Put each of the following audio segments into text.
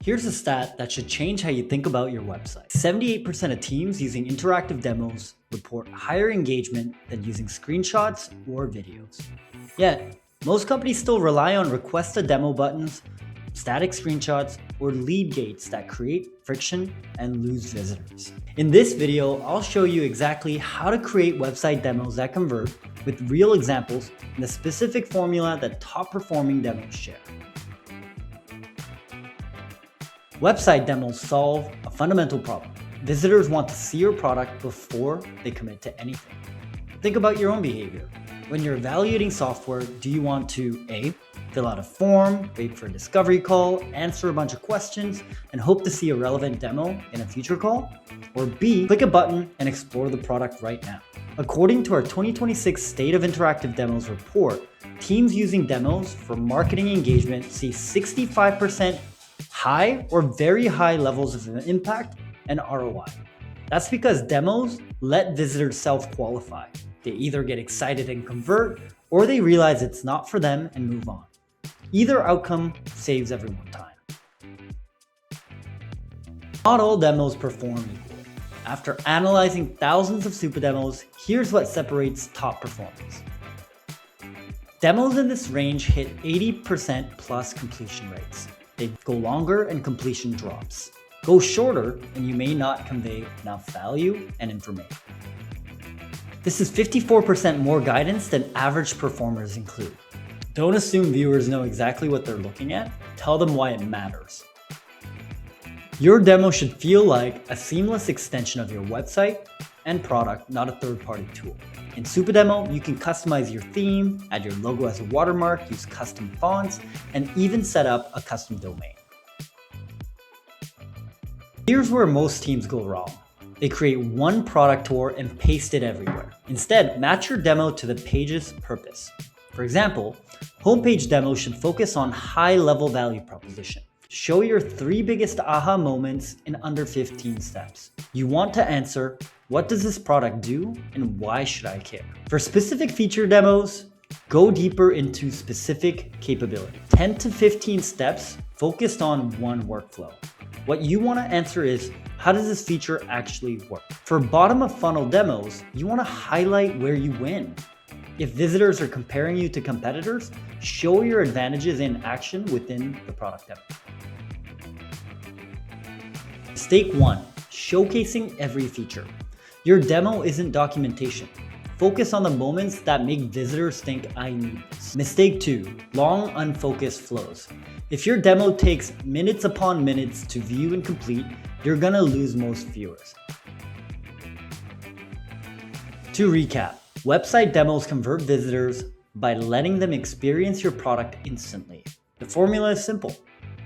Here's a stat that should change how you think about your website. 78% of teams using interactive demos report higher engagement than using screenshots or videos. Yet, most companies still rely on request a demo buttons, static screenshots, or lead gates that create friction and lose visitors. In this video, I'll show you exactly how to create website demos that convert with real examples and the specific formula that top performing demos share. Website demos solve a fundamental problem. Visitors want to see your product before they commit to anything. Think about your own behavior. When you're evaluating software, do you want to A, fill out a form, wait for a discovery call, answer a bunch of questions, and hope to see a relevant demo in a future call? Or B, click a button and explore the product right now? According to our 2026 State of Interactive Demos report, teams using demos for marketing engagement see 65% high or very high levels of impact and ROI. That's because demos let visitors self-qualify. They either get excited and convert, or they realize it's not for them and move on. Either outcome saves everyone time. Not all demos perform equally. After analyzing thousands of Supademos, here's what separates top performance. Demos in this range hit 80% plus completion rates. They go longer and completion drops. Go shorter and you may not convey enough value and information. This is 54% more guidance than average performers include. Don't assume viewers know exactly what they're looking at. Tell them why it matters. Your demo should feel like a seamless extension of your website and product, not a third-party tool. In Supademo, you can customize your theme, add your logo as a watermark, use custom fonts, and even set up a custom domain. Here's where most teams go wrong. They create one product tour and paste it everywhere. Instead, match your demo to the page's purpose. For example, homepage demo should focus on high-level value proposition. Show your 3 biggest aha moments in under 15 steps. You want to answer, what does this product do and why should I care? For specific feature demos, go deeper into specific capability. 10 to 15 steps focused on one workflow. What you want to answer is, how does this feature actually work? For bottom of funnel demos, you want to highlight where you win. If visitors are comparing you to competitors, show your advantages in action within the product demo. Mistake 1, showcasing every feature. Your demo isn't documentation. Focus on the moments that make visitors think, I need this. Mistake 2, long unfocused flows. If your demo takes minutes upon minutes to view and complete, you're gonna lose most viewers. To recap, website demos convert visitors by letting them experience your product instantly. The formula is simple.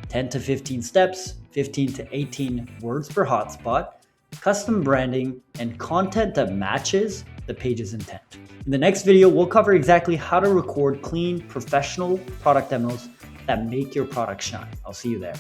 10 to 15 steps, 15 to 18 words per hotspot, custom branding, and content that matches the page's intent. In the next video, we'll cover exactly how to record clean, professional product demos that make your product shine. I'll see you there.